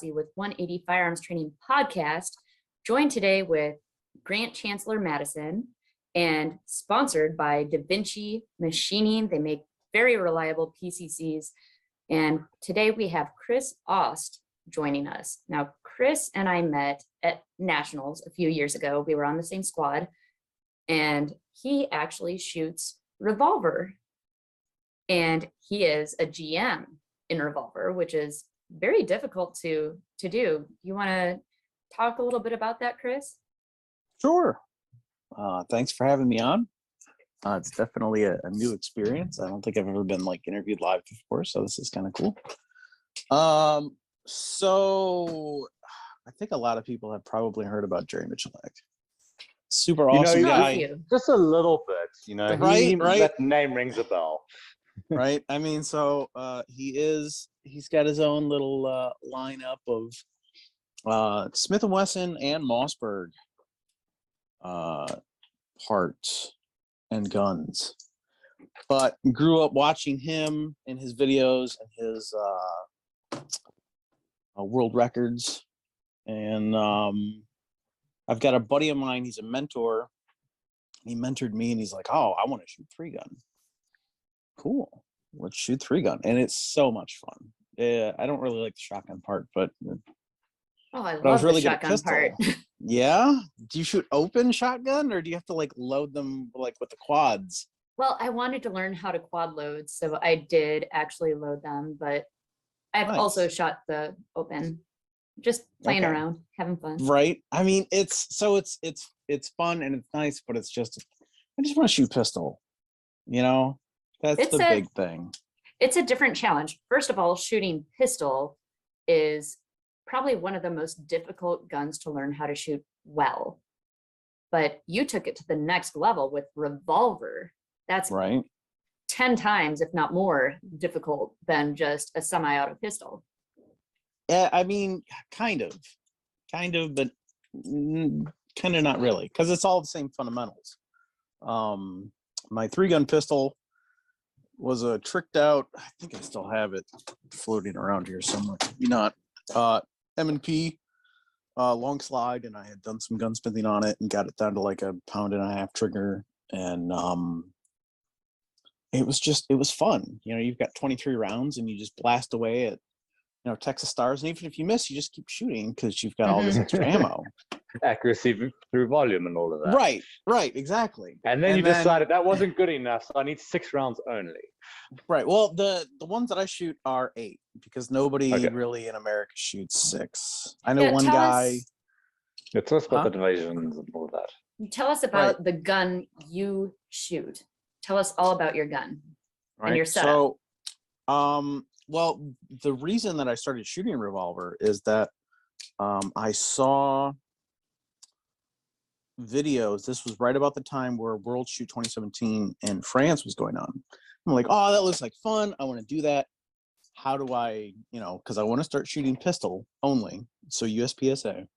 Rossi with 180 Firearms Training Podcast, joined today with Grant Chancellor Madison and sponsored by Da Vinci Machining. They make very reliable PCCs. And today we have Chris Aust joining us. Now, Chris and I met at Nationals a few years ago. We were on the same squad, and he actually shoots revolver. And he is a GM in revolver, which is very difficult to do. You want to talk a little bit about that, Chris? Sure. Thanks for having me on. It's definitely a new experience. I don't think I've ever been interviewed live before, so this is kind of cool. So I think a lot of people have probably heard about Jerry Michalek. Super awesome guy. Just a little bit, Right. That name rings a bell. Right. I mean, so he's got his own little lineup of Smith & Wesson and Mossberg parts and guns, but grew up watching him and his videos and his world records. And I've got a buddy of mine, he's a mentor. He mentored me and he's like, oh, I want to shoot 3-gun. Cool, let's shoot 3-gun. And it's so much fun. Yeah, I don't really like the shotgun part, but I love the shotgun part. Yeah? Do you shoot open shotgun, or do you have to load them with the quads? Well, I wanted to learn how to quad load, so I did actually load them, but I've also shot the open, just playing around, having fun. Right. I mean, it's fun and it's nice, but it's just, I just want to shoot pistol. That's the big thing. It's a different challenge. First of all, shooting pistol is probably one of the most difficult guns to learn how to shoot well. But you took it to the next level with revolver. That's right. 10 times, if not more, difficult than just a semi-auto pistol. Yeah, I mean, kind of, but kind of not really, because it's all the same fundamentals. My 3-gun pistol was a tricked out, I think I still have it floating around here somewhere. Not M&P long slide, and I had done some gunsmithing on it and got it down to a 1.5 pound trigger, and it was fun. You've got 23 rounds and you just blast away at Texas stars, and even if you miss, you just keep shooting because you've got all this extra ammo. Accuracy through volume and all of that. Right, exactly. And then you decided that wasn't good enough, so I need 6 rounds only. Right. Well, the ones that I shoot are 8 because nobody really in America shoots 6. I know one guy. Tell us about the divisions and all of that. Tell us about the gun you shoot. Tell us all about your gun and your setup. So, well, the reason that I started shooting revolver is that I saw videos. This was right about the time where World Shoot 2017 in France was going on. I'm like, oh, that looks like fun. I want to do that. How do I, because I want to start shooting pistol only. So USPSA.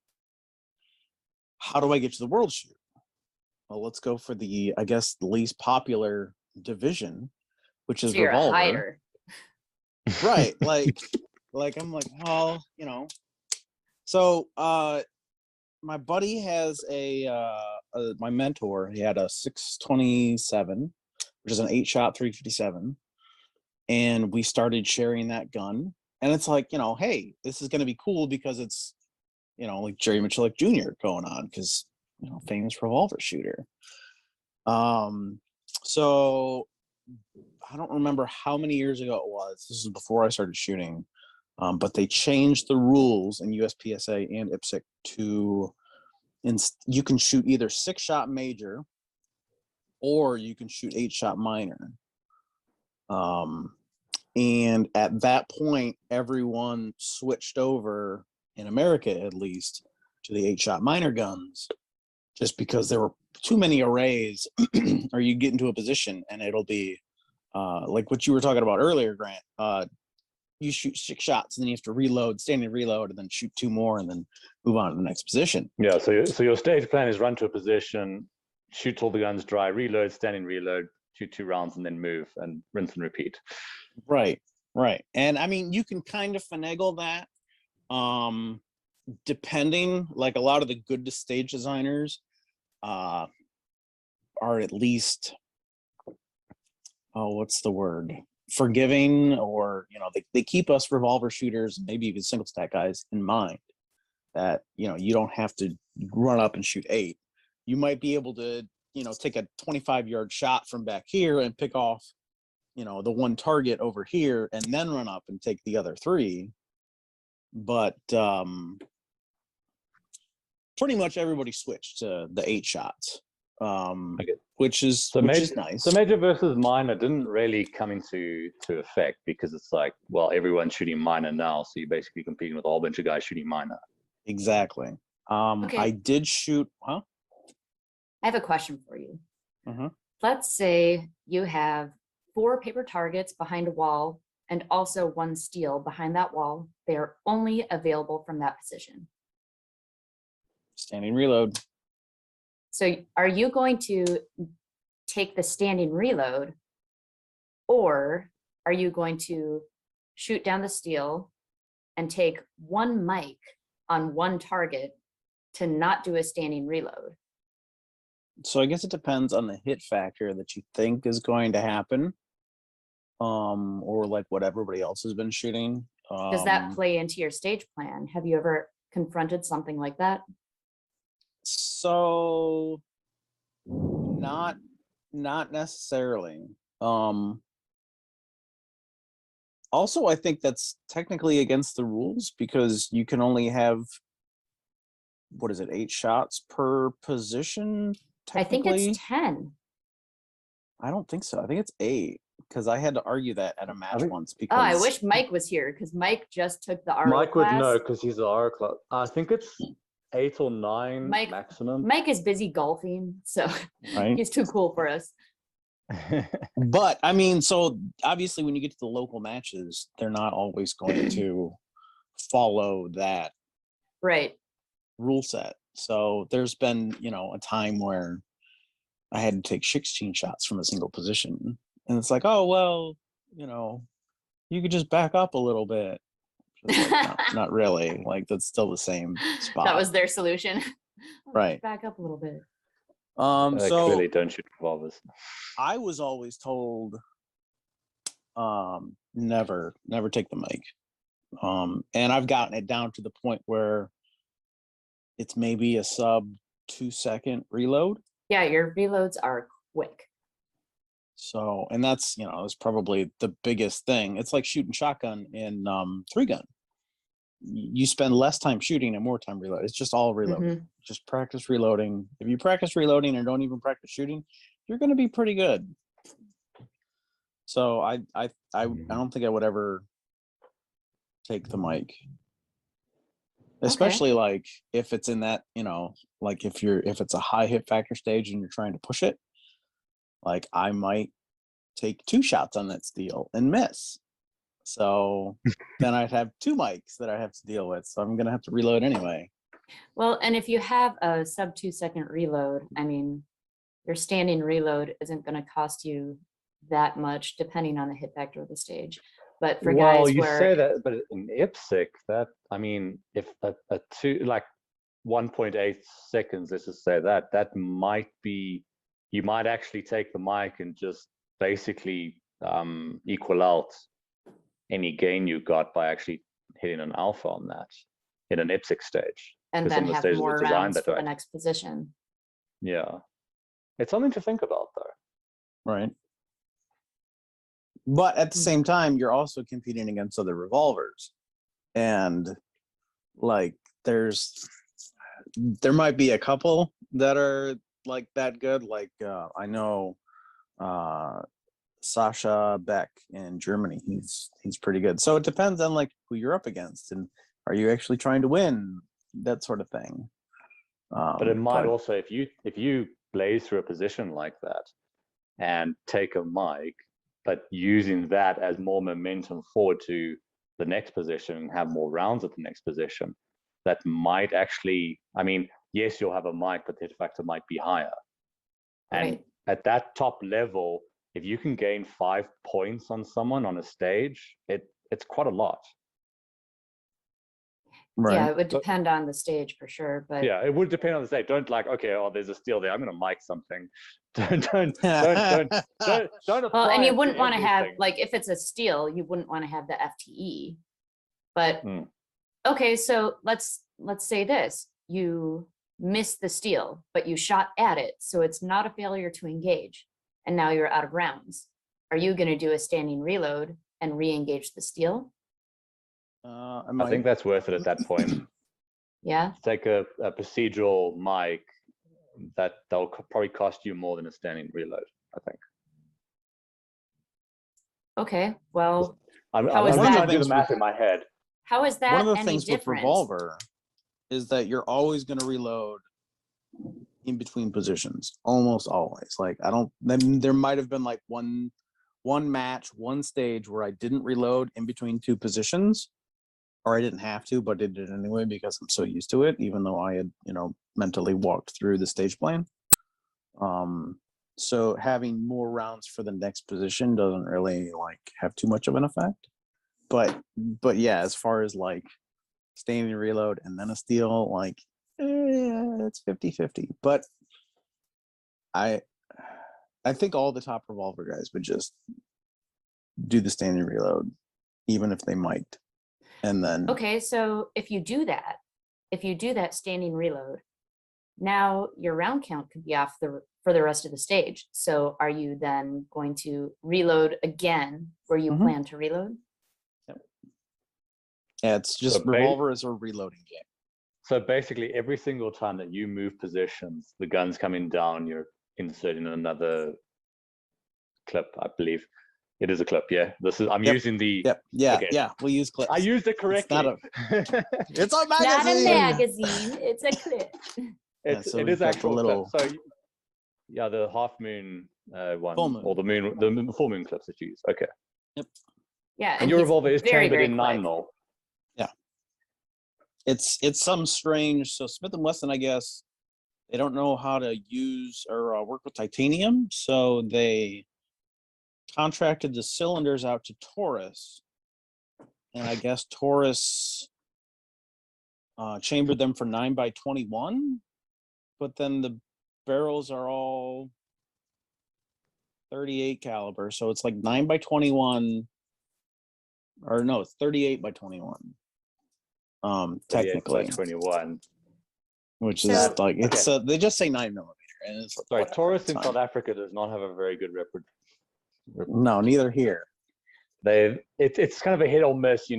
How do I get to the World Shoot? Well, let's go for the least popular division, which is revolver. Hider. Right. I'm like, well, So my buddy has my mentor, he had a 627, which is an 8-shot 357. And we started sharing that gun. And it's hey, this is going to be cool because it's, Jerry Michalek Jr. going on because, famous revolver shooter. So I don't remember how many years ago it was. This is before I started shooting. But they changed the rules in USPSA and IPSC to you can shoot either 6-shot major or you can shoot 8-shot minor. And at that point, everyone switched over, in America at least, to the 8-shot minor guns, just because there were too many arrays, or you get into a position and it'll be like what you were talking about earlier, Grant. You shoot 6 shots and then you have to reload, standing reload, and then shoot 2 more and then move on to the next position. Yeah, so your stage plan is run to a position, shoot all the guns dry, reload, standing reload, shoot 2 rounds, and then move and rinse and repeat. Right. And I mean, you can kind of finagle that, Depending, like a lot of the good stage designers are at least, what's the word, forgiving, or they keep us revolver shooters, maybe even single stack guys, in mind that you don't have to run up and shoot 8. You might be able to take a 25-yard shot from back here and pick off the one target over here and then run up and take the other 3. But pretty much everybody switched to the 8 shots, which is nice. So major versus minor didn't really come into effect because it's like, well, everyone's shooting minor now, so you're basically competing with a whole bunch of guys shooting minor. Exactly. Okay. I did shoot. I have a question for you. Mm-hmm. Let's say you have 4 paper targets behind a wall and also 1 steel behind that wall. They are only available from that position. Standing reload. So are you going to take the standing reload, or are you going to shoot down the steel and take 1 mic on 1 target to not do a standing reload? So I guess it depends on the hit factor that you think is going to happen, or like what everybody else has been shooting. Does that play into your stage plan? Have you ever confronted something like that? So not necessarily. Also, I think that's technically against the rules because you can only have, what is it, 8 shots per position? I think it's 10. I don't think so. I think it's 8 because I had to argue that at a match once. Because I wish Mike was here because Mike just took the RO Mike class. would know because he's the RO class. I think it's 8 or 9 maximum. Mike is busy golfing, so right? He's too cool for us. But I mean, so obviously when you get to the local matches, they're not always going to follow that rule set. So there's been, a time where I had to take 16 shots from a single position. And it's like, oh, well, you could just back up a little bit. Like, no, not really. Like, that's still the same spot. That was their solution. Right. Back up a little bit. So clearly don't shoot revolvers. I was always told, never take the mic. And I've gotten it down to the point where it's maybe a sub 2-second reload. Yeah, your reloads are quick. So, and that's, it's probably the biggest thing. It's like shooting shotgun in 3-gun. You spend less time shooting and more time reloading. It's just all reloading. Mm-hmm. Just practice reloading. If you practice reloading and don't even practice shooting, you're going to be pretty good. So I don't think I would ever take the mic, especially like if it's in that, like if it's a high hit factor stage and you're trying to push it, like I might take 2 shots on that steel and miss. So then I'd have 2 mics that I have to deal with. So I'm going to have to reload anyway. Well, and if you have a sub 2-second reload, I mean, your standing reload isn't going to cost you that much depending on the hit factor of the stage. But for guys you where... say that, but in IPSC, that, I mean, if a 1.8 seconds, let's just say that might be, you might actually take the mic and just basically equal out any gain you got by actually hitting an alpha on that in an IPSC stage. And then have more rounds for the next position. Yeah. It's something to think about, though. Right. But at the same time, you're also competing against other revolvers. And like there might be a couple that are like that good. Like I know Sasha Beck in Germany. He's pretty good. So it depends on like who you're up against and are you actually trying to win, that sort of thing. But it might also, if you blaze through a position like that and take a mic, but using that as more momentum forward to the next position and have more rounds at the next position, that might actually, I mean, yes, you'll have a mic, but the hit factor might be higher. And at that top level, if you can gain 5 points on someone on a stage, it's quite a lot. Right. Yeah, it would depend on the stage for sure, but Yeah, it would depend on the stage. Don't like, okay, oh, there's a steel there, I'm going to mic something. Don't apply well, and you it wouldn't to want to have, everything. like, if it's a steal, you wouldn't want to have the FTE. But Hmm. okay, so let's say this: you missed the steal, but you shot at it, so it's not a failure to engage, and now you're out of rounds. Are you going to do a standing reload and re-engage the steal? I think that's worth it at that point. Yeah. Take a procedural mic that'll probably cost you more than a standing reload, I think. Okay, well, I'm How is trying that- to do the math in my head. how is that One of the any things with different? revolver is that you're always going to reload in between positions, almost always. Like then there might have been like one match, one stage where I didn't reload in between two positions, or I didn't have to, but did it anyway because I'm so used to it, even though I had, mentally walked through the stage plan. So having more rounds for the next position doesn't really like have too much of an effect. But yeah, as far as like standing reload and then a steal, like it's 50-50. But I think all the top revolver guys would just do the standing reload, even if they might. And then Okay, so if you do that standing reload, now your round count could be off for the rest of the stage. So are you then going to reload again where you plan to reload? yeah, it's just revolver is a reloading game. So basically, every single time that you move positions, the gun's coming down, you're inserting another clip, I believe. It is a clip, yeah. I'm using the... Yeah, okay. yeah, we'll use clips. I used it correctly. It's a magazine. Not a magazine, it's a clip. It is actual clip. So yeah, the half moon one, full moon. or the full moon clips that you use. Okay. Yep. Yeah, and your revolver is very, chambered very in quick. 9mm. Yeah. It's some strange. So Smith & Wesson, I guess, they don't know how to use or work with titanium, so they contracted the cylinders out to Taurus, and I guess Taurus chambered them for 9x21, but then the barrels are all 38 caliber, so it's like 9x21, or no, it's 38x21. Technically 21, which is like it's okay. they just say 9mm, and it's like, sorry, Taurus in South Africa does not have a very good record. No, neither here. It's kind of a hit or miss,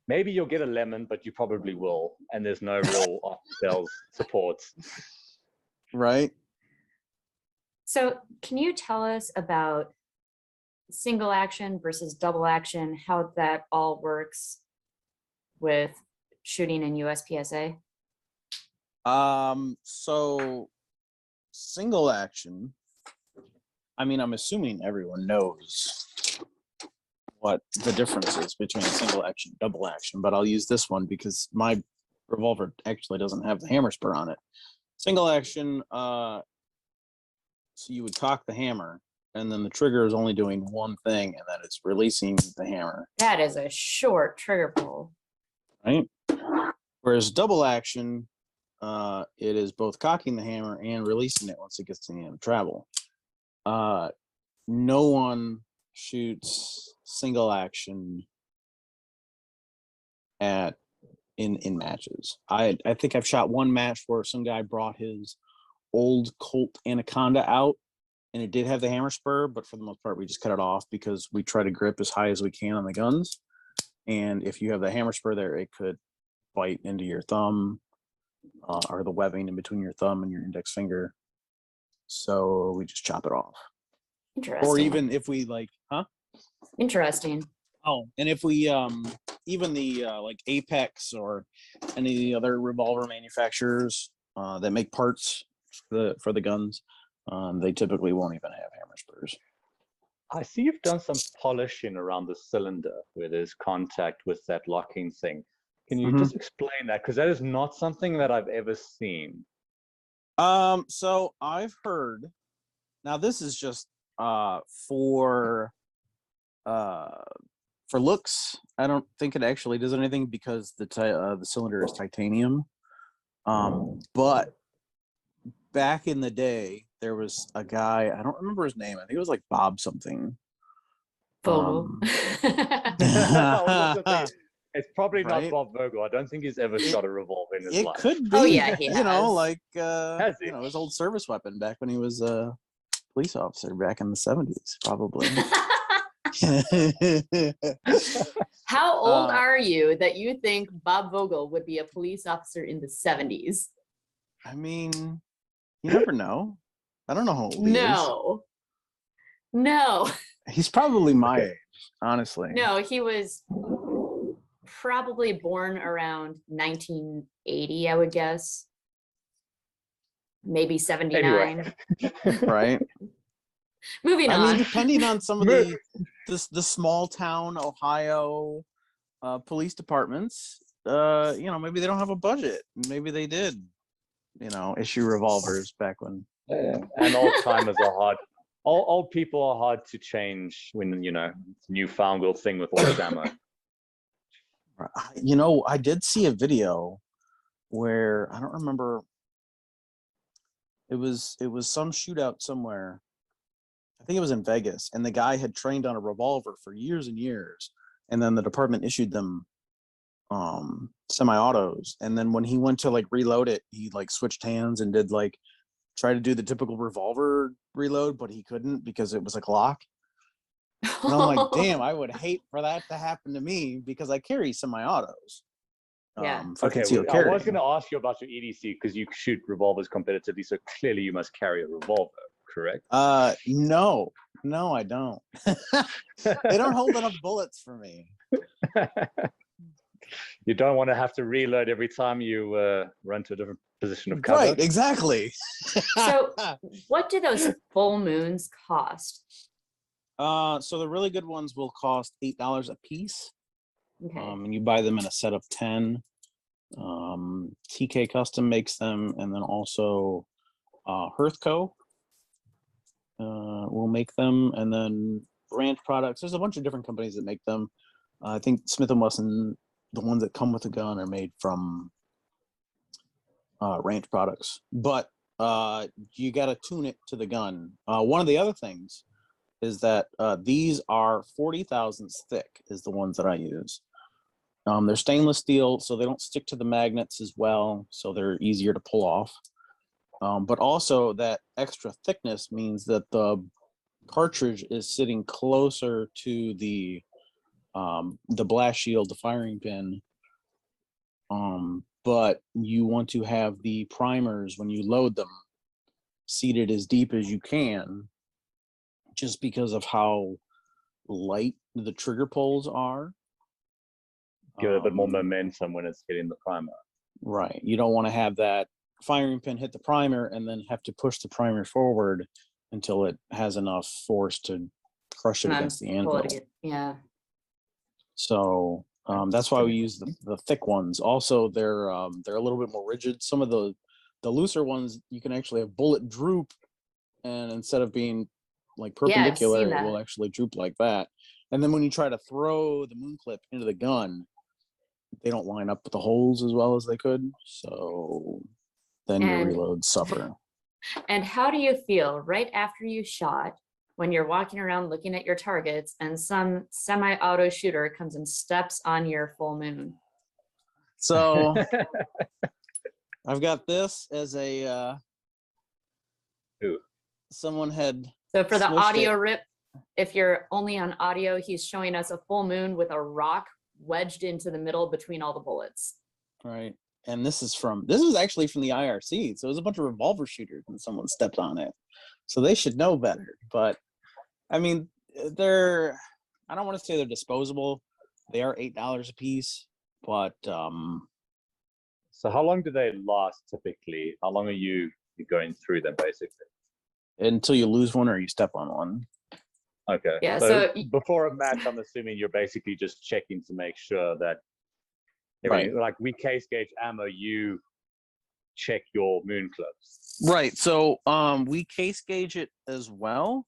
maybe you'll get a lemon, but you probably will, and there's no real off-sales supports. Right. So can you tell us about single action versus double action, how that all works with shooting in USPSA? So single action, I mean, I'm assuming everyone knows what the difference is between single action and double action, but I'll use this one because my revolver actually doesn't have the hammer spur on it. Single action, so you would cock the hammer, and then the trigger is only doing one thing, and that it's releasing the hammer. That is a short trigger pull. Right? Whereas double action, it is both cocking the hammer and releasing it once it gets to the end of travel. No one shoots single action in matches. I think I've shot one match where some guy brought his old Colt Anaconda out, and it did have the hammer spur, but for the most part we just cut it off because we try to grip as high as we can on the guns, and if you have the hammer spur there, it could bite into your thumb or the webbing in between your thumb and your index finger, so we just chop it off. Interesting. Or even if we Interesting. Oh, and if we even the like Apex or any of the other revolver manufacturers that make parts for the guns, they typically won't even have hammer spurs. I see you've done some polishing around the cylinder where there's contact with that locking thing. Can you just explain that? Because that is not something that I've ever seen. So I've heard, now this is just for for looks, I don't think it actually does anything because the cylinder is titanium. But back in the day, there was a guy, I don't remember his name. I think it was like Bob something. Vogel. It's probably not Right? Bob Vogel. I don't think he's ever shot a revolver in his It life. could be. Oh, yeah, he You know, has. like Has he? you know, his old service weapon back when he was a police officer back in the 70s, probably. How old Uh, are you that you think Bob Vogel would be a police officer in the 70s? I mean, you never know. I don't know how old he is. No. He's probably my age, honestly. No, he was probably born around 1980, I would guess. Maybe 79. Anyway. Right? Moving on. I mean, depending on some of the small town Ohio police departments, you know, maybe they don't have a budget. Maybe they did, you know, issue revolvers back when. Yeah. And old timers are hard. Old people are hard to change when, you know, it's a newfangled thing with less ammo. You know, I did see a video where I don't remember. It was some shootout somewhere. I think it was in Vegas, and the guy had trained on a revolver for years and years, and then the department issued them semi-autos, and then when he went to like reload it, he like switched hands and did like try to do the typical revolver reload, but he couldn't because it was a Glock. And I'm like, damn, I would hate for that to happen to me because I carry semi-autos. Yeah. For Okay, concealed I carry. was going to ask you about your EDC because you shoot revolvers competitively, so clearly you must carry a revolver, correct? No, I don't. They don't hold enough bullets for me. You don't want to have to reload every time you run to a different position of cover. Right, exactly. So what do those full moons cost? So the really good ones will cost $8 a piece. Okay. And you buy them in a set of 10. TK Custom makes them, and then also Hearthco will make them, and then Branch Products. There's a bunch of different companies that make them. I think Smith & Wesson, the ones that come with the gun, are made from Ranch Products. But you got to tune it to the gun. One of the other things is that these are 40 thousandths thick is the ones that I use. They're stainless steel, so they don't stick to the magnets as well, so they're easier to pull off. But also that extra thickness means that the cartridge is sitting closer to the blast shield, the firing pin. But you want to have the primers when you load them seated as deep as you can, just because of how light the trigger pulls are. Give it a bit more momentum when it's hitting the primer. Right. You don't want to have that firing pin hit the primer and then have to push the primer forward until it has enough force to crush it against the anvil. Yeah. So that's why we use the thick ones. Also, they're a little bit more rigid. Some of the looser ones, you can actually have bullet droop, and instead of being like perpendicular, it will actually droop like that. And then when you try to throw the moon clip into the gun, they don't line up with the holes as well as they could. So then your reloads suffer. And how do you feel right after you shot when you're walking around looking at your targets and some semi-auto shooter comes and steps on your full moon? So I've got this as a someone had. So for the audio rip, if you're only on audio, he's showing us a full moon with a rock wedged into the middle between all the bullets. Right. And this is actually from the IRC. So it was a bunch of revolver shooters and someone stepped on it. So they should know better. But I mean, I don't want to say they're disposable. They are $8 a piece, but so how long do they last typically? How long are you going through them basically? Until you lose one or you step on one. Okay. Yeah. So before a match, I'm assuming you're basically just checking to make sure that, right, like we case gauge ammo, you check your moon clips. Right. So we case gauge it as well.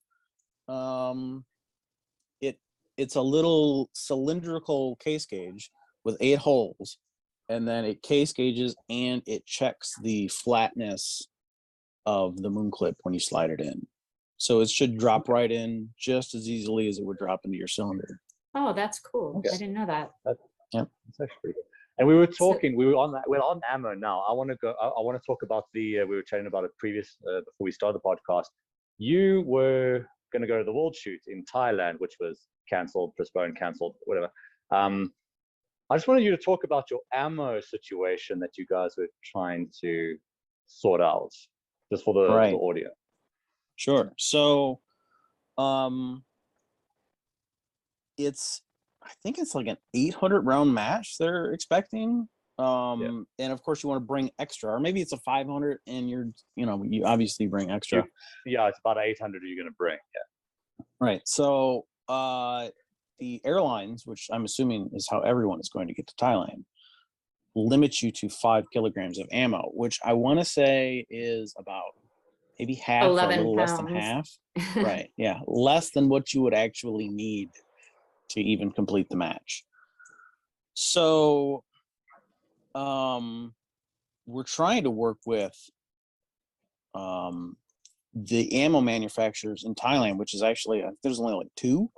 it's a little cylindrical case gauge with 8 holes, and then it case gauges and it checks the flatness of the moon clip when you slide it in. So it should drop right in just as easily as it would drop into your cylinder. Oh, that's cool. Okay. I didn't know that. Yep. That's actually pretty good. And we were talking, we're on ammo now. I want to talk about we were chatting about it before we started the podcast. You were going to go to the World Shoot in Thailand, which was canceled, postponed, canceled, whatever. I just wanted you to talk about your ammo situation that you guys were trying to sort out, just for the audio. Sure. So, I think it's like an 800 round match they're expecting. And of course you want to bring extra, or maybe it's a 500 and you obviously bring extra. It's about 800 you're going to bring. Yeah. Right. So, the airlines, which I'm assuming is how everyone is going to get to Thailand, limits you to 5 kilograms of ammo, which I want to say is about maybe half, 11 or a little pounds. less than half. Right. Yeah. Less than what you would actually need to even complete the match. So, we're trying to work with the ammo manufacturers in Thailand, which is actually, there's only like 2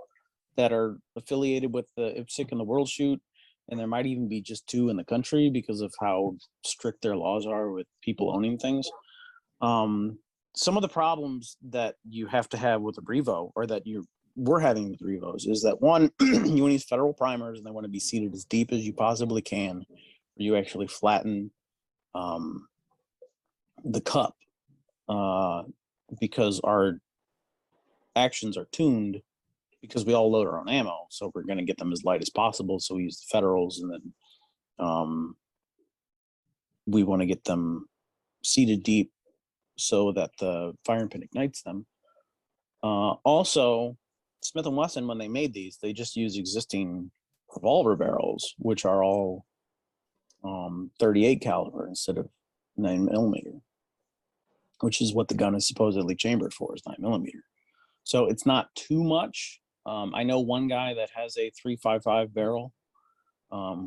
that are affiliated with the IPSC and the World Shoot, and there might even be just 2 in the country because of how strict their laws are with people owning things. Some of the problems that you have to have with the Brevo, or that we're having with Revos, is that one, you want to use federal primers and they want to be seated as deep as you possibly can, where you actually flatten the cup, because our actions are tuned, because we all load our own ammo, so we're going to get them as light as possible. So we use the federals, and then we want to get them seated deep so that the firing pin ignites them. Also, Smith & Wesson, when they made these, they just use existing revolver barrels, which are all 38 caliber instead of 9mm, which is what the gun is supposedly chambered for, is 9mm. So it's not too much. I know one guy that has a 355 barrel,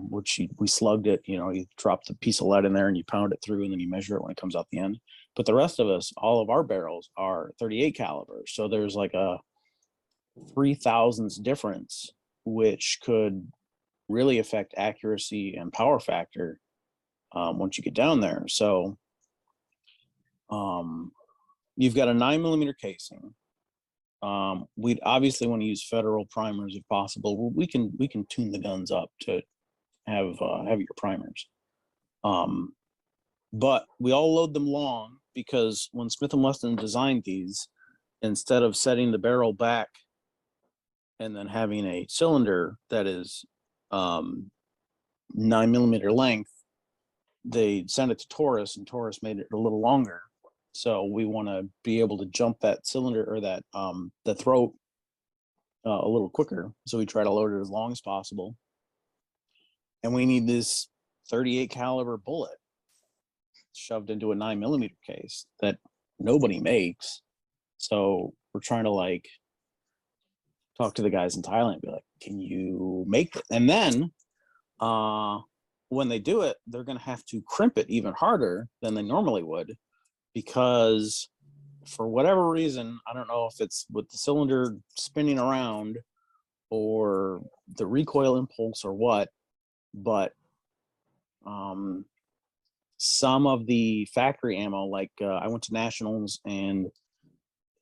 which we slugged it. You drop the piece of lead in there and you pound it through, and then you measure it when it comes out the end. But the rest of us, all of our barrels are 38 caliber. So there's like a 3,000ths difference, which could really affect accuracy and power factor once you get down there. So you've got a 9mm casing. We'd obviously want to use federal primers if possible. We can tune the guns up to have heavier primers. But we all load them long, because when Smith & Wesson designed these, instead of setting the barrel back and then having a cylinder that is 9mm length, they sent it to Taurus, and Taurus made it a little longer. So we want to be able to jump that cylinder, or that the throat, a little quicker. So we try to load it as long as possible. And we need this 38 caliber bullet shoved into a 9mm case that nobody makes. So we're trying to talk to the guys in Thailand and be like, can you make it? And then when they do it, they're going to have to crimp it even harder than they normally would, because for whatever reason, I don't know if it's with the cylinder spinning around or the recoil impulse or what, but some of the factory ammo, I went to Nationals and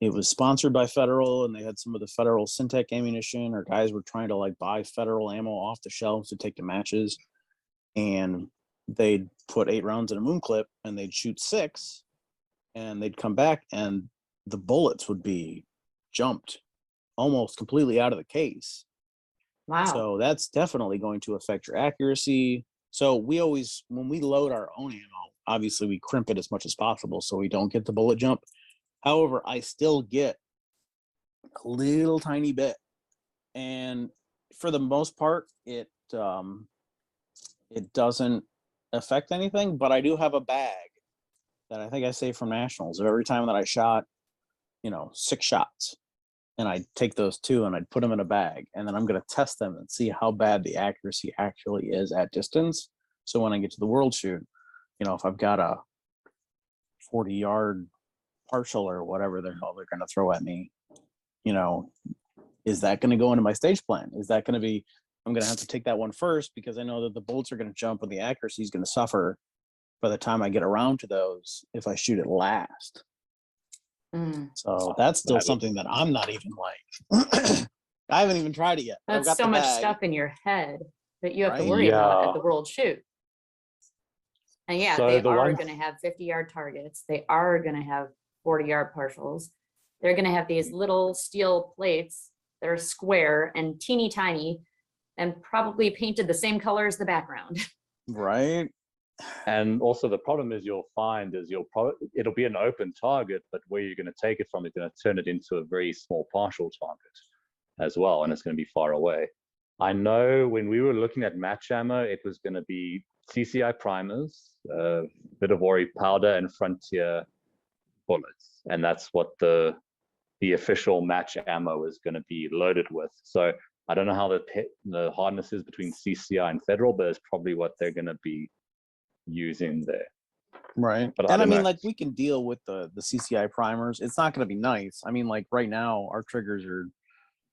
it was sponsored by Federal, and they had some of the Federal Syntec ammunition, or guys were trying to buy Federal ammo off the shelves to take to matches, and they'd put 8 rounds in a moon clip and they'd shoot 6, and they'd come back and the bullets would be jumped almost completely out of the case. Wow. So that's definitely going to affect your accuracy. So we always, when we load our own ammo, obviously we crimp it as much as possible so we don't get the bullet jump. However, I still get a little tiny bit. And for the most part, it doesn't affect anything, but I do have a bag that I think I saved from Nationals of every time that I shot, 6 shots. and I'd take those two and I'd put them in a bag, and then I'm going to test them and see how bad the accuracy actually is at distance. So when I get to the world shoot, if I've got a 40-yard partial or whatever the hell they're going to throw at me, is that going to go into my stage plan? Is that going to be, I'm going to have to take that one first because I know that the bolts are going to jump and the accuracy is going to suffer by the time I get around to those if I shoot it last. So that's still something that I'm not even like, I haven't even tried it yet. That's so much stuff in your head that you have to worry about at the world shoot. And yeah, so they are going to have 50-yard targets. They are going to have 40-yard partials. They're going to have these little steel plates that are square and teeny tiny and probably painted the same color as the background. Right. And also the problem is it'll be an open target, but where you're going to take it from, you're going to turn it into a very small partial target as well, and it's going to be far away. I know when we were looking at match ammo, it was going to be CCI primers, bit of Ori powder, and Frontier bullets, and that's what the official match ammo is going to be loaded with. So I don't know how the hardness is between CCI and Federal, but it's probably what they're going to be using there. Right. But and I mean, like, we can deal with the CCI primers. It's not going to be nice. I mean, like right now our triggers are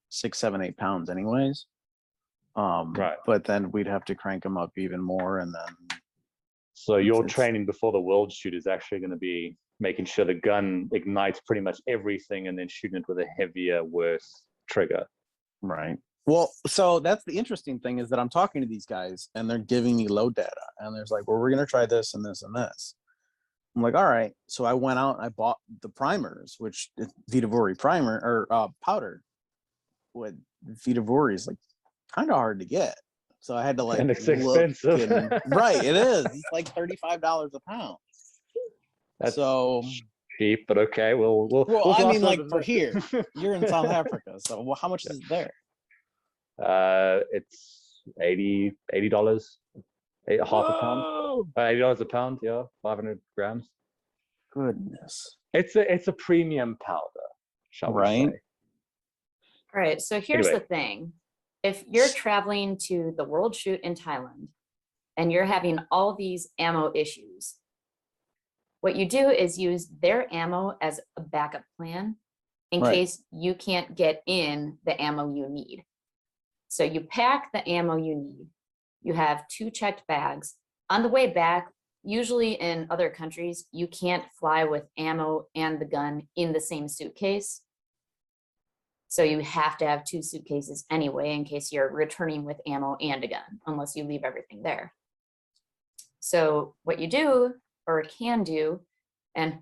6, 7, 8 pounds anyways. Right. But then we'd have to crank them up even more. And then. So your training before the world shoot is actually going to be making sure the gun ignites pretty much everything and then shooting it with a heavier, worse trigger. Right. Well, so that's the interesting thing is that I'm talking to these guys and they're giving me load data and there's like, well, we're going to try this and this and this. I'm like, all right. So I went out and I bought the primers, which Vita Vori primer or powder with Vita Vori is like kind of hard to get. So I had to like, and it's expensive. Right. It is. It's like $35 a pound. That's so cheap, but okay. We'll I mean, like for here, you're in South Africa. So how much is it there? It's $80, half a pound. $80 a pound, yeah, 500 grams. Goodness. It's a premium powder, shall we say. All right, so here's the thing. If you're traveling to the world shoot in Thailand and you're having all these ammo issues, what you do is use their ammo as a backup plan in case you can't get in the ammo you need. So you pack the ammo you need. You have 2 checked bags. On the way back, usually in other countries, you can't fly with ammo and the gun in the same suitcase. So you have to have 2 suitcases anyway in case you're returning with ammo and a gun, unless you leave everything there. So what you do or can do, and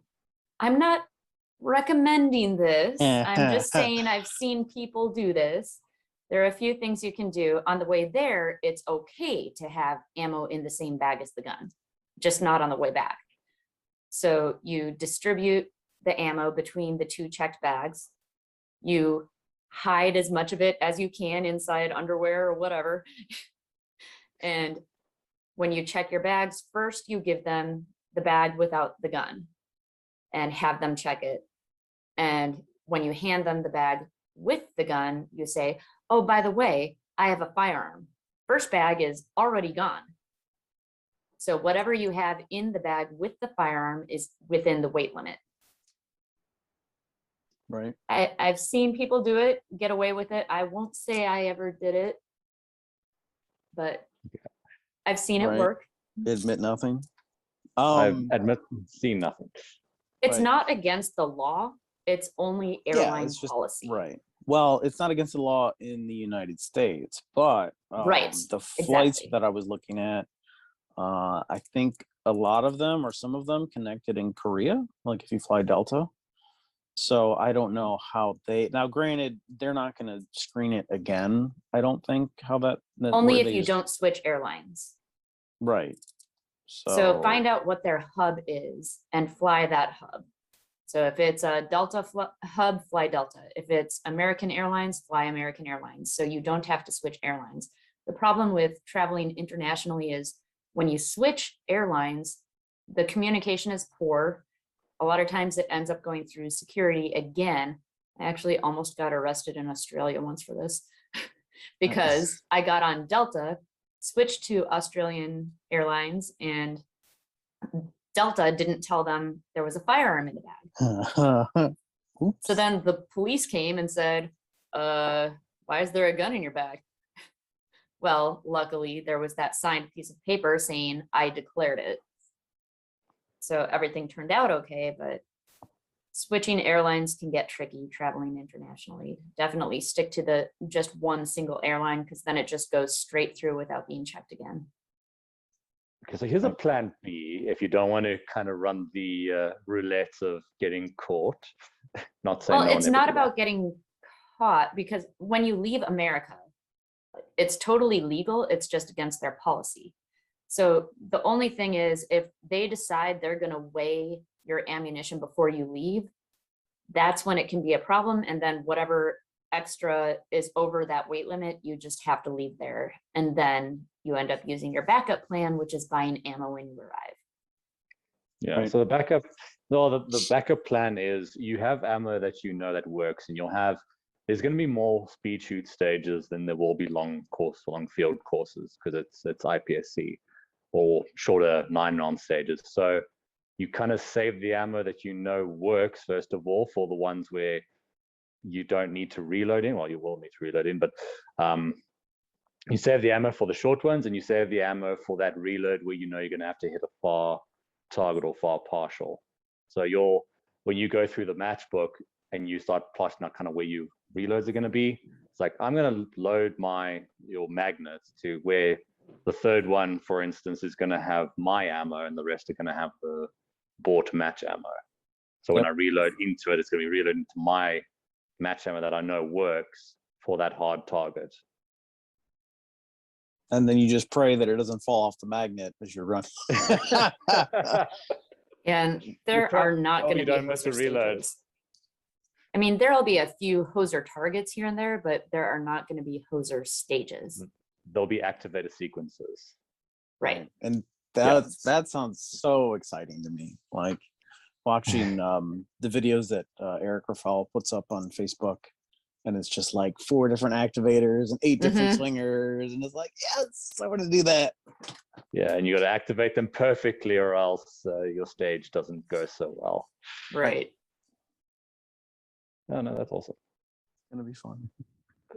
I'm not recommending this, I'm just saying I've seen people do this. There are a few things you can do. On the way there, it's okay to have ammo in the same bag as the gun, just not on the way back. So you distribute the ammo between the 2 checked bags. You hide as much of it as you can inside underwear or whatever. And when you check your bags, first you give them the bag without the gun and have them check it. And when you hand them the bag with the gun, you say, oh, by the way, I have a firearm. First bag is already gone. So whatever you have in the bag with the firearm is within the weight limit. Right. I've seen people do it, get away with it. I won't say I ever did it, but I've seen it work. Admit nothing. I've seen nothing. It's not against the law. It's only airline policy. Right. Well, it's not against the law in the United States, but the flights that I was looking at, I think a lot of them or some of them connected in Korea, like if you fly Delta. So I don't know how now granted, they're not going to screen it again. I don't think how that only if you don't switch airlines. Right. So find out what their hub is and fly that hub. So if it's a Delta hub, fly Delta. If it's American Airlines, fly American Airlines. So you don't have to switch airlines. The problem with traveling internationally is when you switch airlines, the communication is poor. A lot of times it ends up going through security again. I actually almost got arrested in Australia once for this because I got on Delta, switched to Australian Airlines, and Delta didn't tell them there was a firearm in the bag. So then the police came and said, why is there a gun in your bag? Well, luckily there was that signed piece of paper saying I declared it. So everything turned out okay, but switching airlines can get tricky traveling internationally. Definitely stick to the just one single airline, because then it just goes straight through without being checked again. Okay, so here's a plan B if you don't want to kind of run the roulette of getting caught. Not saying well, no it's one not ever did about getting caught, because when you leave America, it's totally legal. It's just against their policy. So the only thing is, if they decide they're going to weigh your ammunition before you leave, that's when it can be a problem. And then whatever extra is over that weight limit, you just have to leave there. And then you end up using your backup plan, which is buying ammo when you arrive. Yeah. Right. So the backup, no, the backup plan is you have ammo that you know that works, and you'll have. There's going to be more speed shoot stages than there will be long field courses, because it's IPSC, or shorter 9-round stages. So you kind of save the ammo that you know works first of all for the ones where you don't need to reload in. Well, you will need to reload in, but you save the ammo for the short ones, and you save the ammo for that reload where you know you're going to have to hit a far target or far partial. So when you go through the matchbook and you start plotting out kind of where your reloads are going to be, it's like, I'm going to load your magnets to where the third one, for instance, is going to have my ammo, and the rest are going to have the bought match ammo. So when I reload into it, it's going to be reloaded into my match ammo that I know works for that hard target. And then you just pray that it doesn't fall off the magnet as you're running. And there are not going to be don't miss a hoser reload. stages. I mean, there'll be a few hoser targets here and there, but there are not going to be hoser stages. There'll be activator sequences. Right. And that sounds so exciting to me. Like watching the videos that Eric Rafael puts up on Facebook, and it's just like 4 different activators and 8 different swingers, and it's like, yes, I want to do that. Yeah, and you got to activate them perfectly, or else your stage doesn't go so well. Right. Oh no, that's awesome. It's gonna be fun.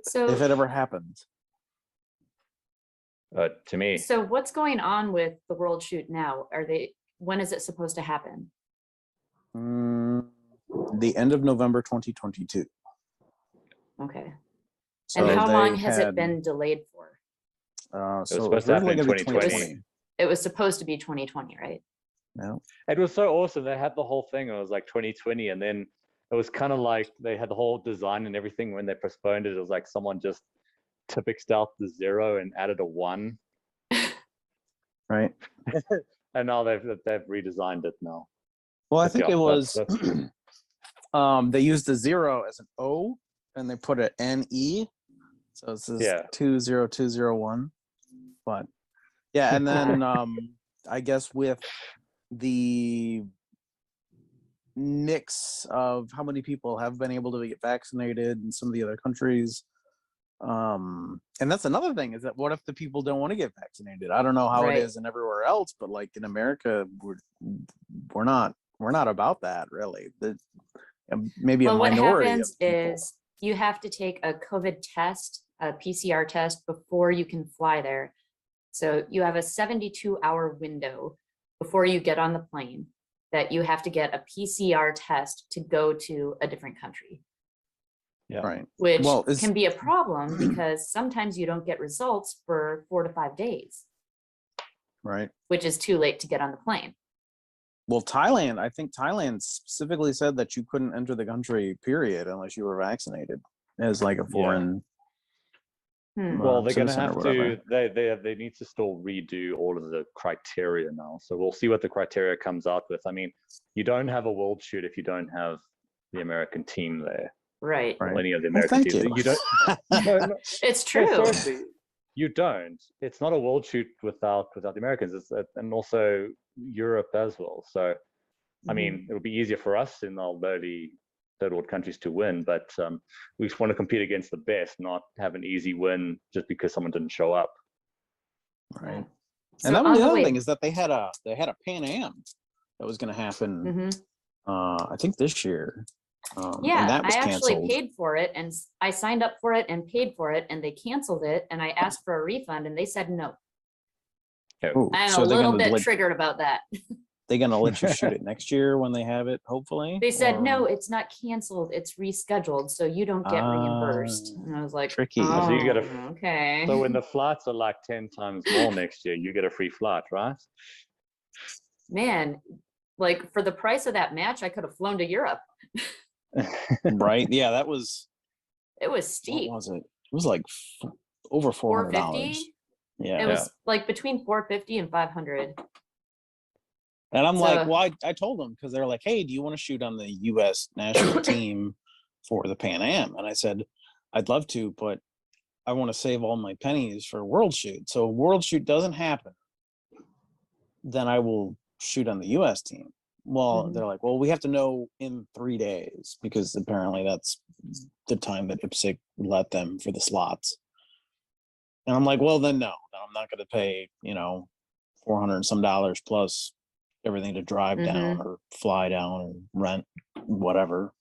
So if it ever happens. To me. So what's going on with the World Shoot now? When is it supposed to happen? The end of November 2022. Okay. So and how long has it been delayed for? So it was supposed to happen in 2020. It was supposed to be 2020, right? No. It was so awesome. They had the whole thing. It was like 2020, and then it was kind of like they had the whole design and everything. When they postponed it, it was like someone just typixed out the 0 and added a 1. Right. And now they've redesigned it now. Well, I think it was they used the 0 as an O, and they put an NE. So it says 20201. But yeah, and then I guess with the mix of how many people have been able to get vaccinated in some of the other countries, and that's another thing, is that what if the people don't want to get vaccinated? I don't know how it is in everywhere else, but like in America, we're not about that, really. Maybe a minority. What happens is you have to take a COVID test, a PCR test, before you can fly there. So you have a 72-hour window before you get on the plane that you have to get a PCR test to go to a different country. Yeah. Right. Which can be a problem because sometimes you don't get results for 4 to 5 days. Right. Which is too late to get on the plane. Well, I think Thailand specifically said that you couldn't enter the country, period, unless you were vaccinated as like a foreign. Well, they're going to have to. They need to still redo all of the criteria now. So we'll see what the criteria comes out with. I mean, you don't have a World Shoot if you don't have the American team there. Right. Or any of the American teams. You don't. No, it's true. No, seriously, you don't. It's not a World Shoot without the Americans, and also Europe as well. So, I mean, it would be easier for us in our lowly third world countries to win, but we just want to compete against the best, not have an easy win just because someone didn't show up. Right. So And that was on the the other way- thing, is that they had a Pan Am that was going to happen. Mhm. I think this year. And Yeah, that was I actually canceled. paid for it, and I signed up for it and paid for it, and they canceled it, and I asked for a refund, and they said no. Ooh, I'm so a they're little gonna bit triggered about that. they gonna let you shoot it next year when they have it, hopefully? They said, Or- no, it's not canceled, it's rescheduled, so you don't get reimbursed. Ah, And I was like, tricky. oh, So you get okay. So when the flights are like 10 times more next year, you get a free flight, right? Man, like for the price of that match, I could have flown to Europe. Right? Yeah, that was, It was what steep. was it? It was like over $400. 450. Yeah. It was like between 450 and 500. And I'm like, So- well, I told them, because they're like, hey, do you want to shoot on the U.S. national team for the Pan Am? And I said, I'd love to, but I want to save all my pennies for World Shoot. So if World Shoot doesn't happen, then I will shoot on the U.S. team. Well, Mhm. they're like, well, we have to know in 3 days, because apparently that's the time that IPSC let them for the slots. And I'm like, well, then no, I'm not going to pay, $400 and some plus everything to drive down or fly down or rent, whatever.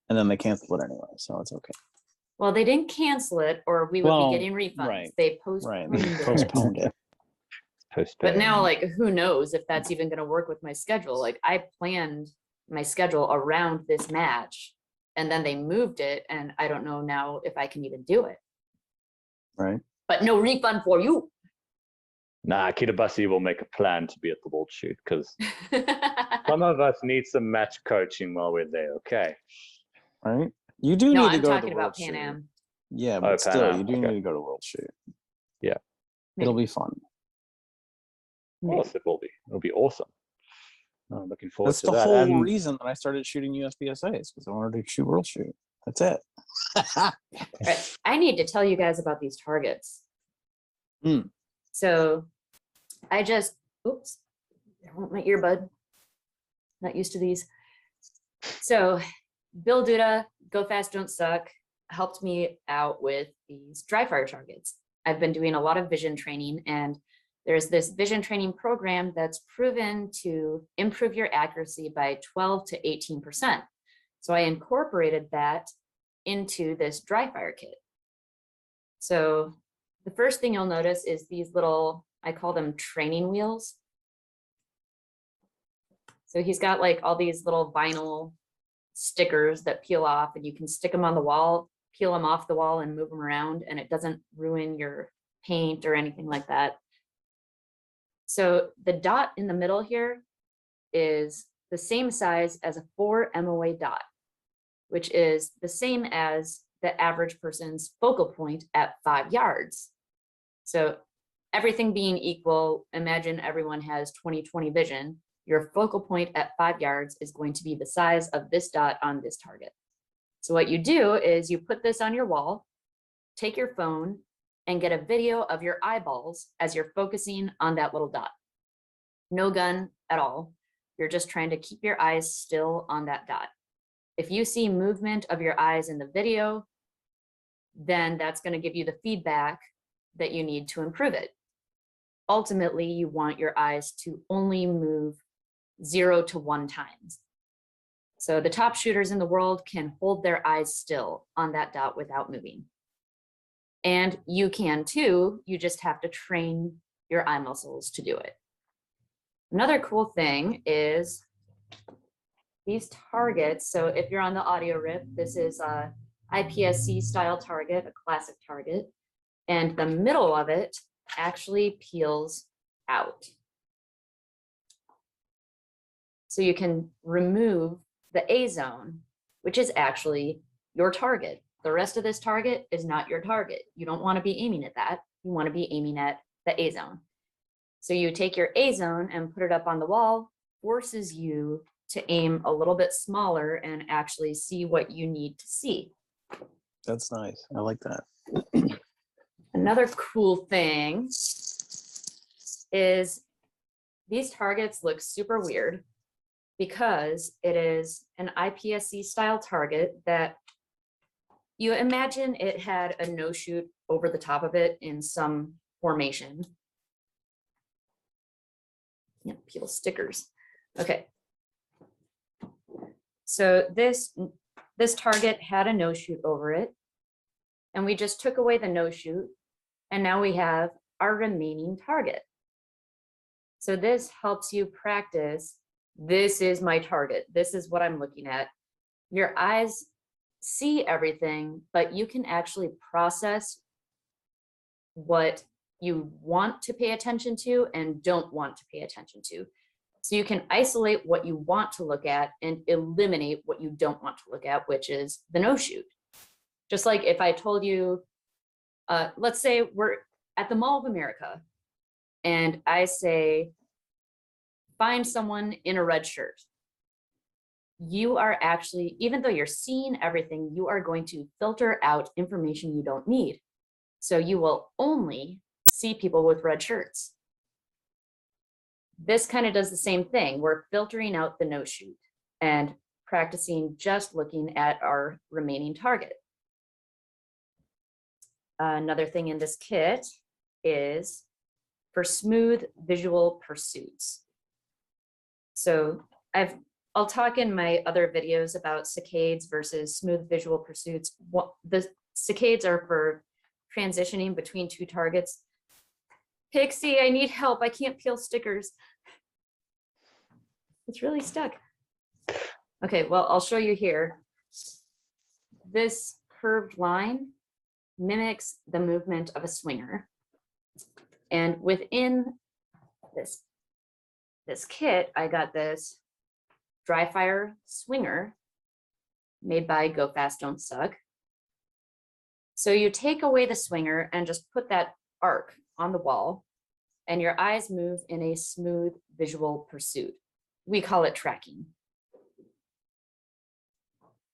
And then they canceled it anyway, so it's okay. Well, they didn't cancel it, or we would Well, be getting refunds. right, They Right, postponed they it. postponed it. But now, like, who knows if that's even going to work with my schedule? Like, I planned my schedule around this match, and then they moved it, and I don't know now if I can even do it. Right. But no refund for you. Nah, Kiribati will make a plan to be at the World Shoot, because some of us need some match coaching while we're there, okay? Right. You do No, need to I'm go to talking the about World Pan Shoot. Am. Yeah, Oh, but Pan still, Am, you do okay. need to go to World Shoot. Yeah. It'll be fun. Of course, it will be. It'll be awesome. I'm looking forward That's to the that. whole And reason that I started shooting USPSAs, because I wanted to shoot World Shoot. That's it. Right. I need to tell you guys about these targets. Hmm. So I just, oops, I want my earbud. Not used to these. So Bill Duda, Go Fast, Don't Suck, helped me out with these dry fire targets. I've been doing a lot of vision training, and there's this vision training program that's proven to improve your accuracy by 12 to 18%. So I incorporated that into this dry fire kit. So the first thing you'll notice is these little, I call them training wheels. So he's got like all these little vinyl stickers that peel off, and you can stick them on the wall, peel them off the wall and move them around, and it doesn't ruin your paint or anything like that. So the dot in the middle here is the same size as a 4 MOA dot, which is the same as the average person's focal point at 5 yards. So everything being equal, imagine everyone has 20/20 vision. Your focal point at 5 yards is going to be the size of this dot on this target. So what you do is you put this on your wall, take your phone, and get a video of your eyeballs as you're focusing on that little dot. No gun at all. You're just trying to keep your eyes still on that dot. If you see movement of your eyes in the video, then that's going to give you the feedback that you need to improve it. Ultimately, you want your eyes to only move 0 to 1 times. So the top shooters in the world can hold their eyes still on that dot without moving. And you can too, you just have to train your eye muscles to do it. Another cool thing is these targets. So if you're on the audio rip, this is a IPSC style target, a classic target, and the middle of it actually peels out. So you can remove the A zone, which is actually your target. The rest of this target is not your target. You don't want to be aiming at that. You want to be aiming at the A zone. So you take your A zone and put it up on the wall, forces you to aim a little bit smaller and actually see what you need to see. That's nice. I like that. Another cool thing is these targets look super weird, because it is an IPSC style target that you imagine it had a no shoot over the top of it in some formation. Can't peel stickers. Okay. So this target had a no shoot over it, and we just took away the no shoot, and now we have our remaining target. So this helps you practice, this is my target, this is what I'm looking at. Your eyes see everything, but you can actually process what you want to pay attention to and don't want to pay attention to. So you can isolate what you want to look at and eliminate what you don't want to look at, which is the no shoot. Just like if I told you, let's say we're at the Mall of America and I say, find someone in a red shirt. You are actually, even though you're seeing everything, you are going to filter out information you don't need. So you will only see people with red shirts. This kind of does the same thing. We're filtering out the no shoot and practicing just looking at our remaining target. Another thing in this kit is for smooth visual pursuits. So I'll talk in my other videos about saccades versus smooth visual pursuits. The saccades are for transitioning between two targets. Pixie, I need help. I can't peel stickers. It's really stuck. Okay, well, I'll show you here. This curved line mimics the movement of a swinger. And within this kit, I got this dry fire swinger made by Go Fast Don't Suck. So you take away the swinger and just put that arc on the wall, and your eyes move in a smooth visual pursuit. We call it tracking.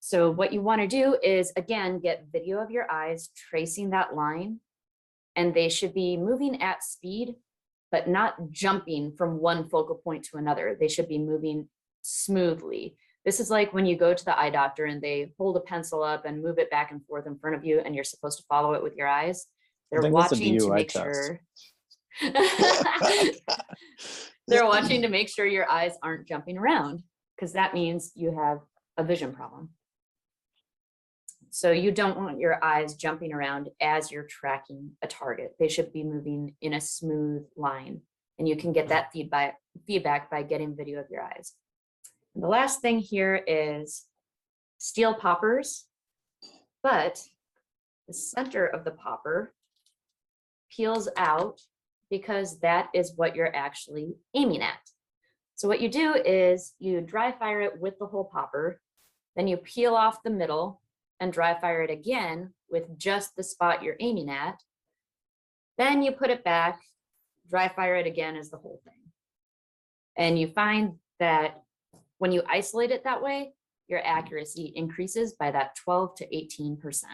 So what you want to do is, again, get video of your eyes tracing that line, and they should be moving at speed, but not jumping from one focal point to another. They should be moving smoothly. This is like when you go to the eye doctor and they hold a pencil up and move it back and forth in front of you, and you're supposed to follow it with your eyes. They're watching to make sure. They're watching to make sure your eyes aren't jumping around, because that means you have a vision problem. So you don't want your eyes jumping around as you're tracking a target. They should be moving in a smooth line, and you can get that feedback by getting video of your eyes. And the last thing here is steel poppers, but the center of the popper peels out because that is what you're actually aiming at. So what you do is you dry fire it with the whole popper, then you peel off the middle and dry fire it again with just the spot you're aiming at. Then you put it back, dry fire it again as the whole thing. And you find that when you isolate it that way, your accuracy increases by that 12 to 18%.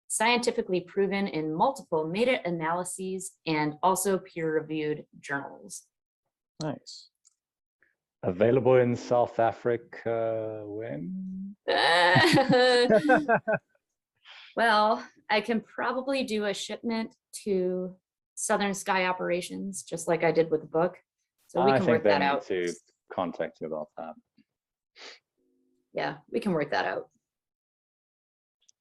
Scientifically proven in multiple meta-analyses and also peer-reviewed journals. Nice. Available in South Africa when? Well, I can probably do a shipment to Southern Sky Operations, just like I did with the book. So we can work that out. I think they need to contact you about that. Yeah, we can work that out.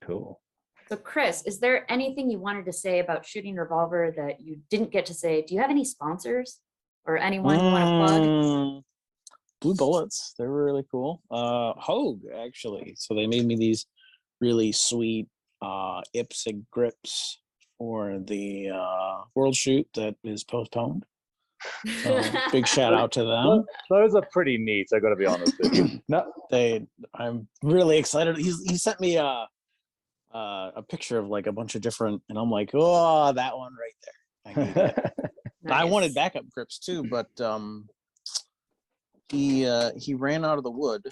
Cool. So Chris, is there anything you wanted to say about Shooting Revolver that you didn't get to say? Do you have any sponsors or anyone you want to plug? Blue Bullets, they were really cool. Hogue, actually. So they made me these really sweet IPSC grips for the World Shoot that is postponed. So big shout out to them. Those are pretty neat, I gotta be honest with you. No, I'm really excited. He sent me a picture of like a bunch of different, and I'm like, oh, that one right there. I need it. Nice. I wanted backup grips too, but he ran out of the wood.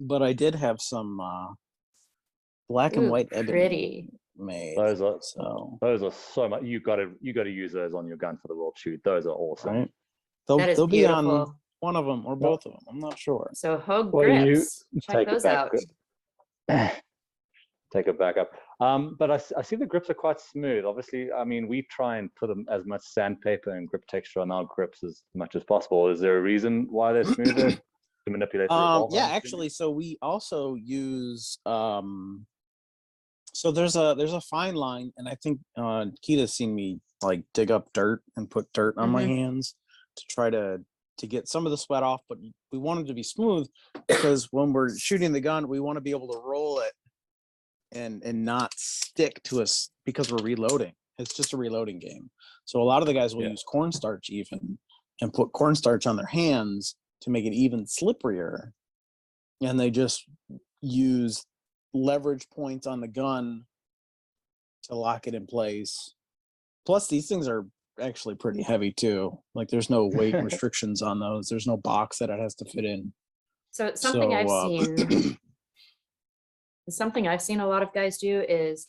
But I did have some black and white ebony made. those are so much. You gotta use those on your gun for the World Shoot. Those are awesome. Right? That is They'll be beautiful. One of them or both of them. I'm not sure. So Hogue Well, you grips, check take it those back. out. Take it back up. But I see the grips are quite smooth. Obviously, I mean, we try and put them as much sandpaper and grip texture on our grips as much as possible. Is there a reason why they're smoother to manipulate the revolver? Yeah, actually, so we also use so there's a fine line, and I think Keita's seen me like dig up dirt and put dirt on my hands to try to get some of the sweat off, but we want it to be smooth because when we're shooting the gun, we want to be able to roll it and not stick to us because we're reloading. It's just a reloading game. So a lot of the guys will use cornstarch even and put cornstarch on their hands to make it even slipperier. And they just use leverage points on the gun to lock it in place. Plus, these things are actually pretty heavy too. Like there's no weight restrictions on those. There's no box that it has to fit in. So something I've seen, something I've seen a lot of guys do is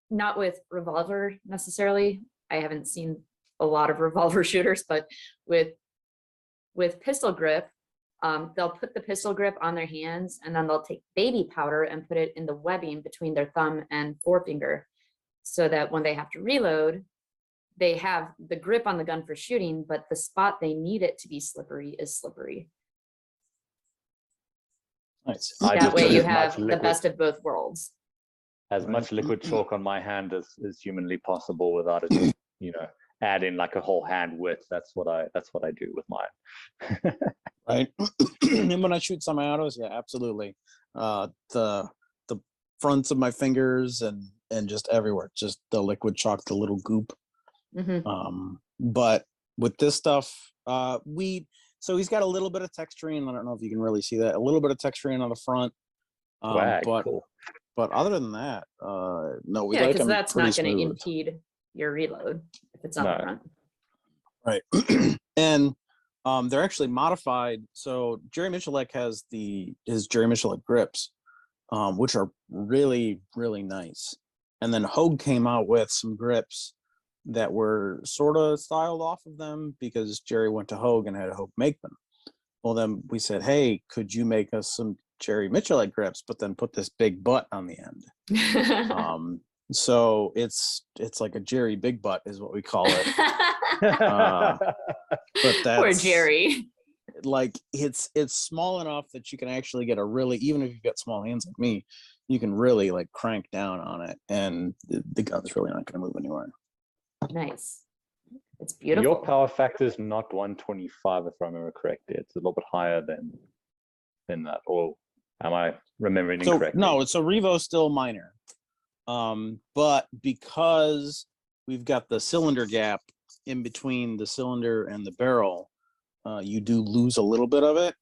not with revolver necessarily. I haven't seen a lot of revolver shooters, but with pistol grip, they'll put the pistol grip on their hands and then they'll take baby powder and put it in the webbing between their thumb and forefinger so that when they have to reload, they have the grip on the gun for shooting, but the spot they need it to be slippery is slippery. Nice. That way you have the best of both worlds. As much liquid chalk on my hand as humanly possible without it, add in like a whole hand width. That's what I do with mine. Right. And when I shoot semi-autos, yeah, absolutely. The fronts of my fingers and just everywhere, just the liquid chalk, the little goop. But with this stuff, so he's got a little bit of texturing. I don't know if you can really see that. A little bit of texturing on the front. But other than that, no, we like them. That's not going to smooth. impede your reload if it's on the front. Right. And they're actually modified. So Jerry Michalek has his Jerry Michalek grips, which are really, really nice. And then Hogue came out with some grips that were sort of styled off of them because Jerry went to Hogue and had Hogue make them. Well, then we said, hey, could you make us some Jerry Michalek grips, but then put this big butt on the end? So it's like a Jerry Big Butt is what we call it. But that's poor Jerry. Like it's small enough that you can actually get even if you've got small hands like me, you can really like crank down on it, and the gun's really not going to move anywhere. Nice. It's beautiful. Your power factor is not 125, if I remember correctly. It's a little bit higher than that. Or am I remembering incorrectly? No, it's a Revo still minor. But because we've got the cylinder gap in between the cylinder and the barrel, you do lose a little bit of it.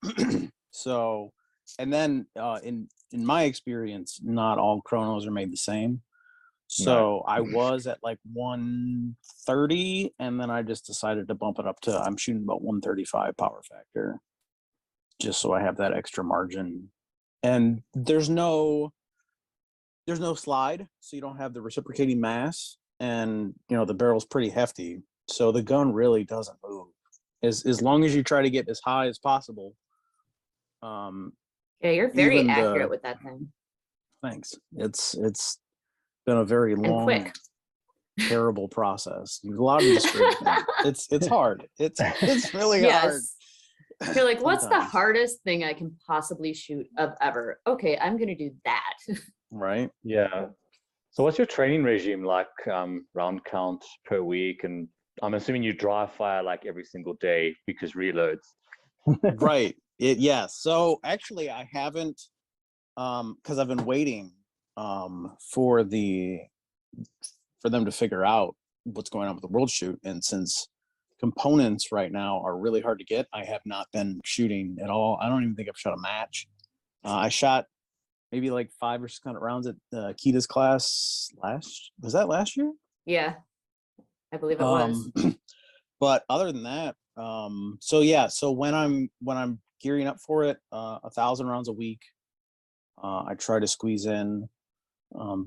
So, and then in my experience, not all chronos are made the same. So I was at like 130, and then I just decided to bump it up to, I'm shooting about 135 power factor, just so I have that extra margin. And there's no slide, so you don't have the reciprocating mass, and the barrel's pretty hefty, so the gun really doesn't move as long as you try to get as high as possible. Yeah, you're very accurate with that thing. Thanks. It's been a very long, quick, terrible process. A lot of discouragement. It's hard. It's really hard. You're like, what's the hardest thing I can possibly shoot of ever? Okay, I'm gonna do that. Right. Yeah. So what's your training regime like? Round count per week, and I'm assuming you dry fire like every single day because reloads. Right. So actually, I haven't, because I've been waiting for them to figure out what's going on with the world shoot, and since components right now are really hard to get, I have not been shooting at all. I don't even think I've shot a match. I shot maybe like 500 or 600 rounds at Keita's class was that last year? Yeah, I believe it was. But other than that, so when I'm gearing up for it, 1,000 rounds a week. I try to squeeze in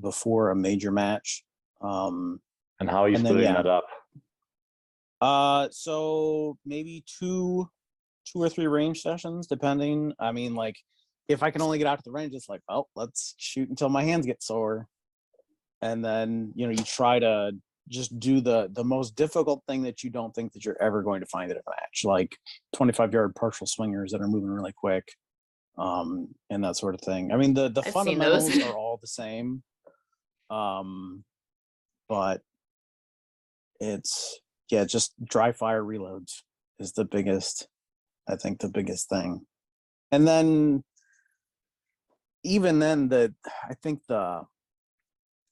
before a major match. And how are you splitting that up? So maybe two 2 or 3 range sessions, depending. I mean, like, if I can only get out to the range, it's like, well, let's shoot until my hands get sore. And then, you try to just do the most difficult thing that you don't think that you're ever going to find at a match, like 25-yard partial swingers that are moving really quick, and that sort of thing. I mean, the I've fundamentals seen those. are all the same, but it's just dry fire reloads is the biggest thing. And then even then, I think the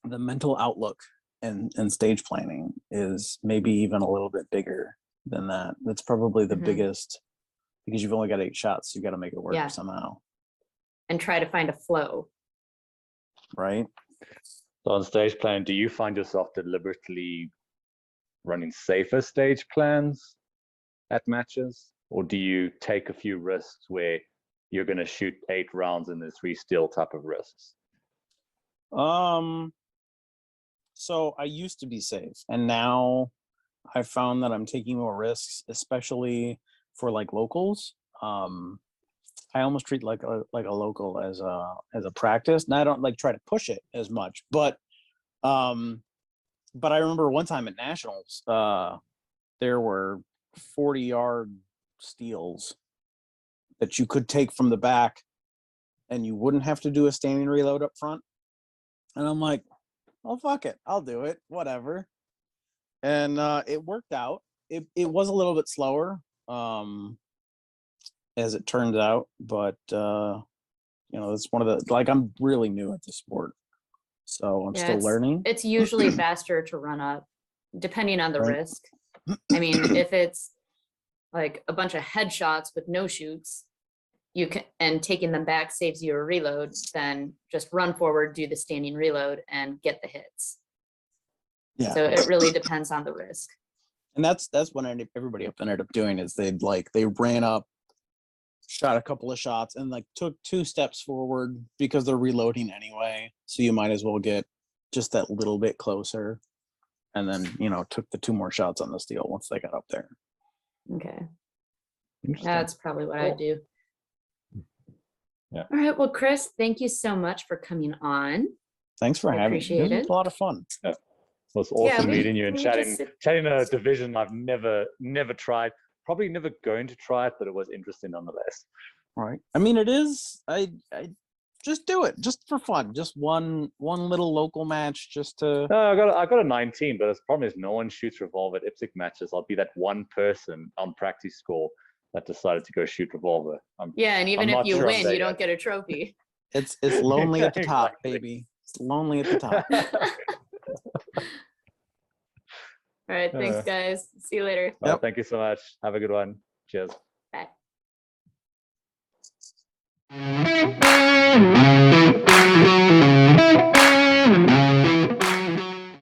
mental outlook and stage planning is maybe even a little bit bigger than that. That's probably the biggest, because you've only got 8 shots, so you got to make it work somehow. And try to find a flow. Right. So on stage plan, do you find yourself deliberately running safer stage plans at matches, or do you take a few risks where you're going to shoot 8 rounds in the 3 steel type of risks? So I used to be safe, and now I found that I'm taking more risks, especially for like locals. I almost treat like a local as a practice, and I don't like try to push it as much. But I remember one time at nationals, there were 40-yard steals that you could take from the back, and you wouldn't have to do a standing reload up front. And I'm like, oh, fuck it, I'll do it, whatever. And it worked out. It was a little bit slower, as it turned out, but it's one of the, like, I'm really new at the sport, so I'm still learning. It's usually faster to run up, depending on the risk. I mean, if it's like a bunch of headshots with no shoots, you can, and taking them back saves you a reload, then just run forward, do the standing reload, and get the hits. Yeah. So it really depends on the risk. And that's what everybody ended up doing, is they ran up, shot a couple of shots, and like took 2 steps forward because they're reloading anyway. So you might as well get just that little bit closer, and then took the 2 more shots on the steel once they got up there. Okay. That's probably what I do. Yeah. All right. Well, Chris, thank you so much for coming on. Thanks for having me. Appreciate it. Was a lot of fun. Yeah. It was awesome meeting you and chatting a division I've never tried. Probably never going to try it, but it was interesting nonetheless. Right. I mean, it is. I just do it just for fun. Just one little local match, just to. No, I got a 19, but the problem is no one shoots revolver at IPSC matches. I'll be that one person on practice score that decided to go shoot revolver. And even if you win, you don't get a trophy. It's lonely at the top, baby. It's lonely at the top. All right, thanks, guys. See you later. Well, thank you so much. Have a good one. Cheers. Bye.